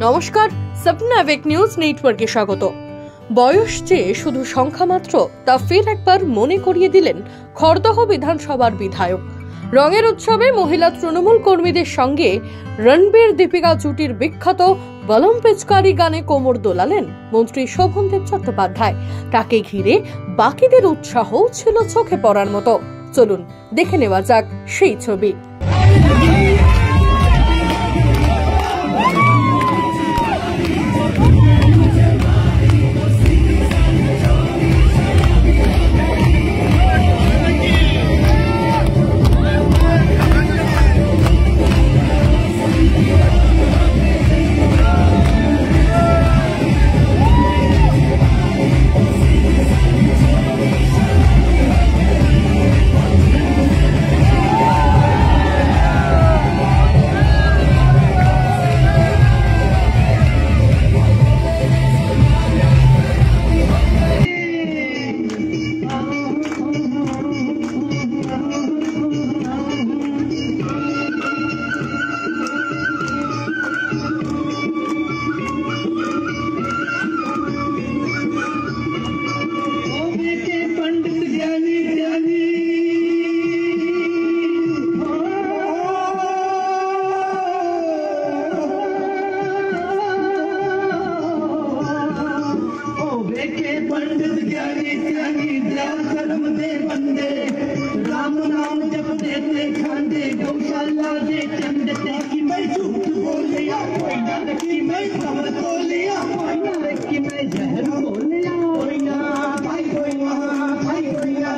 নমস্কার, সপনাবেক নিউজ নেটওয়ার্কে স্বাগত। বয়স যে শুধু সংখ্যা মাত্র তা ফের একবার মনে করিয়ে দিলেন খড়দহ বিধানসভার বিধায়ক। রঙের উৎসবে মহিলা তৃণমূল কর্মীদের সঙ্গে রণবীর দীপিকা জুটির বিখ্যাত বলম পিচকারি গানে কোমর দোলালেন মন্ত্রী শোভনদেব চট্টোপাধ্যায়। তাকে ঘিরে বাকিদের উৎসাহ ছিল চোখে পড়ার মতো। চলুন দেখে নেওয়া যাক সেই ছবি। पंडित ज्ञानी ज्ञानी धर्म दे बंदे राम नाम जपते थे खांदे गौशाला दे चंद ते की मैं झूठ बोलिया कोई ना की मैं समझ बोलिया कोई ना की मैं जहर बोलिया कोई ना भाई कोई ना भाई कोई ना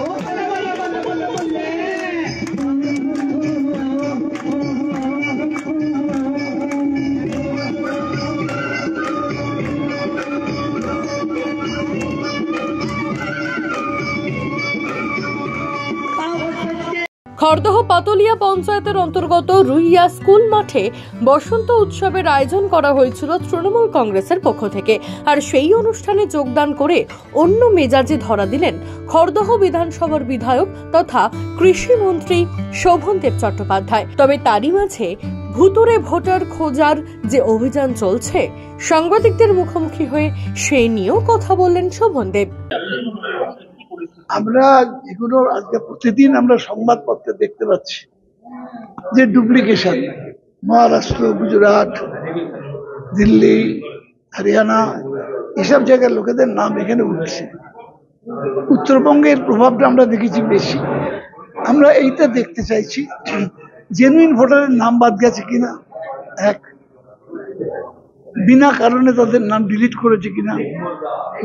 ओ बल्ले बल्ले बल्ले बल्ले बल्ले খড়দহ পাতলিয়া পঞ্চায়েতের অন্তর্গত রুইয়া স্কুল মাঠে বসন্ত উৎসবের আয়োজন করা হয়েছিল তৃণমূল কংগ্রেসের পক্ষ থেকে। আর সেই অনুষ্ঠানে যোগদান করে অন্য মেজাজে ধরা দিলেন খড়দহ বিধানসভার বিধায়ক তথা কৃষি মন্ত্রী শোভনদেব চট্টোপাধ্যায়। তবে তারই মাঝে ভুতুরে ভোটার খোঁজার যে অভিযান চলছে, সাংবাদিকদের মুখোমুখি হয়ে সেই নিয়েও কথা বললেন শোভনদেব। আমরা যেগুলো আজকে প্রতিদিন আমরা সংবাদপত্রে দেখতে পাচ্ছি যে ডুপ্লিকেশন, মহারাষ্ট্র, গুজরাট, দিল্লি, হরিয়ানা এসব জায়গার লোকেদের নাম এখানে উঠছে। উত্তরবঙ্গের প্রভাবটা আমরা দেখেছি বেশি। আমরা এইটা দেখতে চাইছি জেনুইন ভোটারের নাম বাদ গেছে কিনা, এক বিনা কারণে তাদের নাম ডিলিট করেছে কিনা,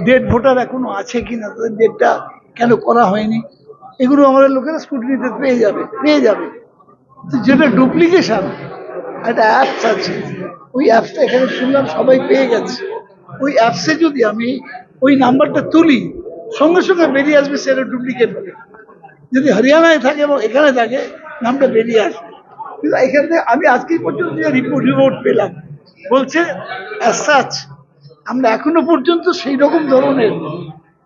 ডেড ভোটার এখনো আছে কিনা, তাদের ডেটটা কেন করা হয়নি, এগুলো আমাদের লোকেরা স্কুটিনিতে পেয়ে যাবে। যেটা ডুপ্লিকেশন, একটা অ্যাপস আছে, ওই অ্যাপসটা এখানে শুনলাম সবাই পেয়ে গেছে। ওই অ্যাপসে যদি আমি ওই নাম্বারটা তুলি, সঙ্গে সঙ্গে বেরিয়ে আসবে সেটা ডুপ্লিকেট হবে। যদি হরিয়ানায় থাকে এবং এখানে থাকে, নামটা বেরিয়ে আসবে। কিন্তু এখান থেকে আমি আজকে পর্যন্ত যে রিপোর্ট পেলাম বলছে অ্যাজ সাচ আমরা এখনো পর্যন্ত সেই রকম ধরনের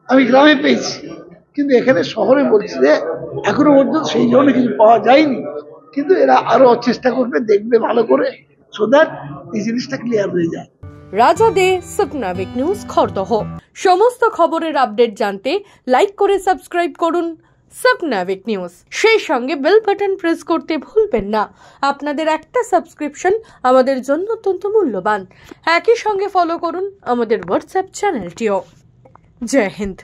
আমি গ্রামে পেয়েছি, কিন্তু এখানে শহরে বলছি যে এখনো পর্যন্ত সেই ধরনের কিছু পাওয়া যায়নি। কিন্তু এরা আরো চেষ্টা করবে, দেখবে ভালো করে, সো দ্যাট এই জিনিসটা ক্লিয়ার হয়ে যায়। রাজা দে, সপনাবেক নিউজ, খড়দহ। সমস্ত খবরের আপডেট জানতে লাইক করে সাবস্ক্রাইব করুন সপনাবেক নিউজ। সেই সঙ্গে বেল বাটন প্রেস করতে ভুলবেন না। আপনাদের একটা সাবস্ক্রিপশন আমাদের জন্য অত্যন্ত মূল্যবান। একই সঙ্গে ফলো করুন আমাদের হোয়াটসঅ্যাপ চ্যানেলটিও। জয় হিন্দ।